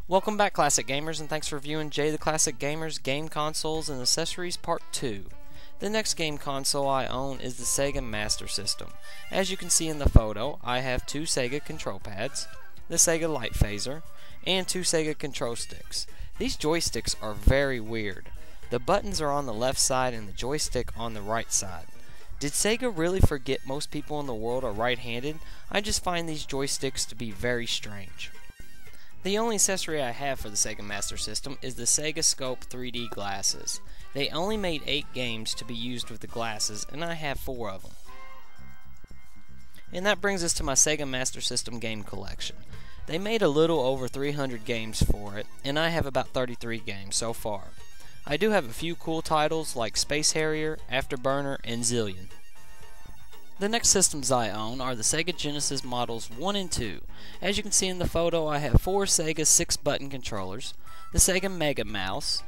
Welcome back, Classic Gamers, and thanks for viewing Jay the Classic Gamer's Game Consoles and Accessories Part 2. The next game console I own is the Sega Master System. As you can see in the photo, I have 2 Sega control pads, the Sega Light Phaser, and 2 Sega control sticks. These joysticks are very weird. The buttons are on the left side and the joystick on the right side. Did Sega really forget most people in the world are right-handed? I just find these joysticks to be very strange. The only accessory I have for the Sega Master System is the Sega Scope 3D glasses. They only made 8 games to be used with the glasses, and I have 4 of them. And that brings us to my Sega Master System game collection. They made a little over 300 games for it, and I have about 33 games so far. I do have a few cool titles like Space Harrier, Afterburner, and Zillion. The next systems I own are the Sega Genesis models 1 and 2. As you can see in the photo, I have 4 Sega 6-button controllers, the Sega Mega Mouse,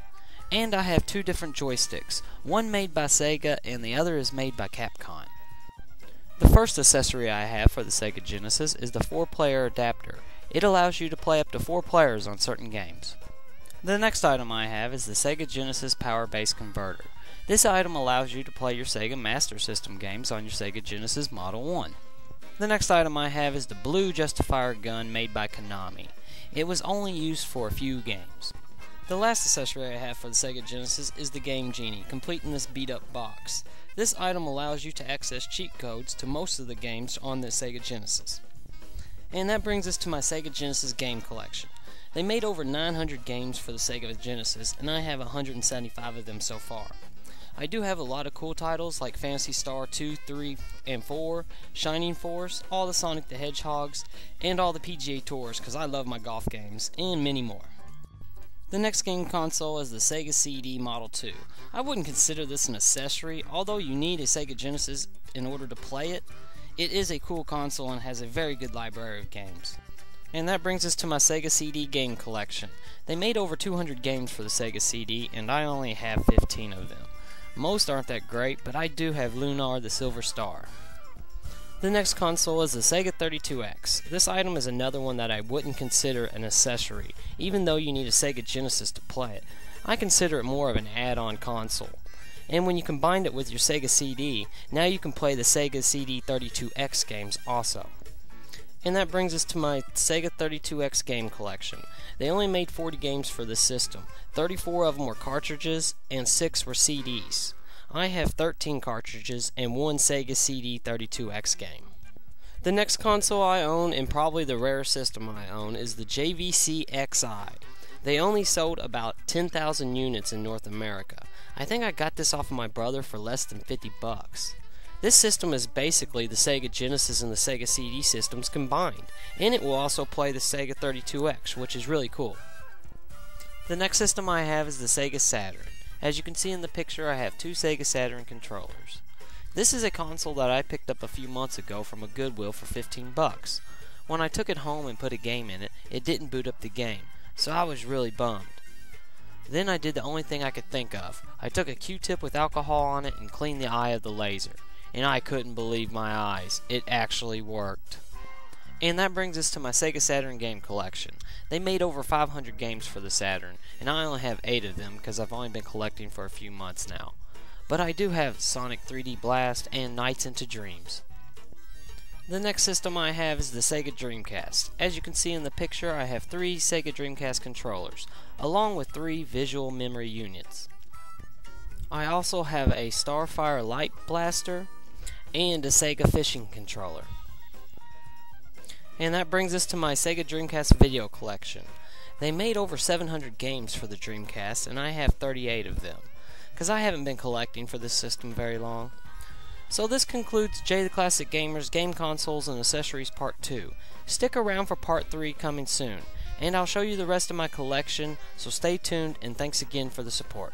and I have 2 different joysticks, one made by Sega and the other is made by Capcom. The first accessory I have for the Sega Genesis is the 4-player adapter. It allows you to play up to 4 players on certain games. The next item I have is the Sega Genesis Power Base Converter. This item allows you to play your Sega Master System games on your Sega Genesis Model 1. The next item I have is the blue Justifier gun made by Konami. It was only used for a few games. The last accessory I have for the Sega Genesis is the Game Genie, complete in this beat-up box. This item allows you to access cheat codes to most of the games on the Sega Genesis. And that brings us to my Sega Genesis game collection. They made over 900 games for the Sega Genesis, and I have 175 of them so far. I do have a lot of cool titles like Phantasy Star 2, 3, and 4, Shining Force, all the Sonic the Hedgehogs, and all the PGA Tours because I love my golf games, and many more. The next game console is the Sega CD Model 2. I wouldn't consider this an accessory, although you need a Sega Genesis in order to play it. It is a cool console and has a very good library of games. And that brings us to my Sega CD game collection. They made over 200 games for the Sega CD, and I only have 15 of them. Most aren't that great, but I do have Lunar the Silver Star. The next console is the Sega 32X. This item is another one that I wouldn't consider an accessory, even though you need a Sega Genesis to play it. I consider it more of an add-on console. And when you combine it with your Sega CD, now you can play the Sega CD 32X games also. And that brings us to my Sega 32X game collection. They only made 40 games for this system. 34 of them were cartridges and 6 were CDs. I have 13 cartridges and 1 Sega CD 32X game. The next console I own, and probably the rarest system I own, is the JVC XI. They only sold about 10,000 units in North America. I think I got this off of my brother for less than 50 bucks. This system is basically the Sega Genesis and the Sega CD systems combined, and it will also play the Sega 32X, which is really cool. The next system I have is the Sega Saturn. As you can see in the picture, I have 2 Sega Saturn controllers. This is a console that I picked up a few months ago from a Goodwill for 15 bucks. When I took it home and put a game in it, it didn't boot up the game, so I was really bummed. Then I did the only thing I could think of. I took a Q-tip with alcohol on it and cleaned the eye of the laser. And I couldn't believe my eyes. It actually worked. And that brings us to my Sega Saturn game collection. They made over 500 games for the Saturn, and I only have 8 of them because I've only been collecting for a few months now. But I do have Sonic 3D Blast and Nights into Dreams. The next system I have is the Sega Dreamcast. As you can see in the picture, I have 3 Sega Dreamcast controllers, along with 3 visual memory units. I also have a Starfire Light Blaster and a Sega Fishing Controller. And that brings us to my Sega Dreamcast video collection. They made over 700 games for the Dreamcast, and I have 38 of them, because I haven't been collecting for this system very long. So this concludes Jay the Classic Gamer's Game Consoles and Accessories Part 2. Stick around for Part 3 coming soon, and I'll show you the rest of my collection, so stay tuned and thanks again for the support.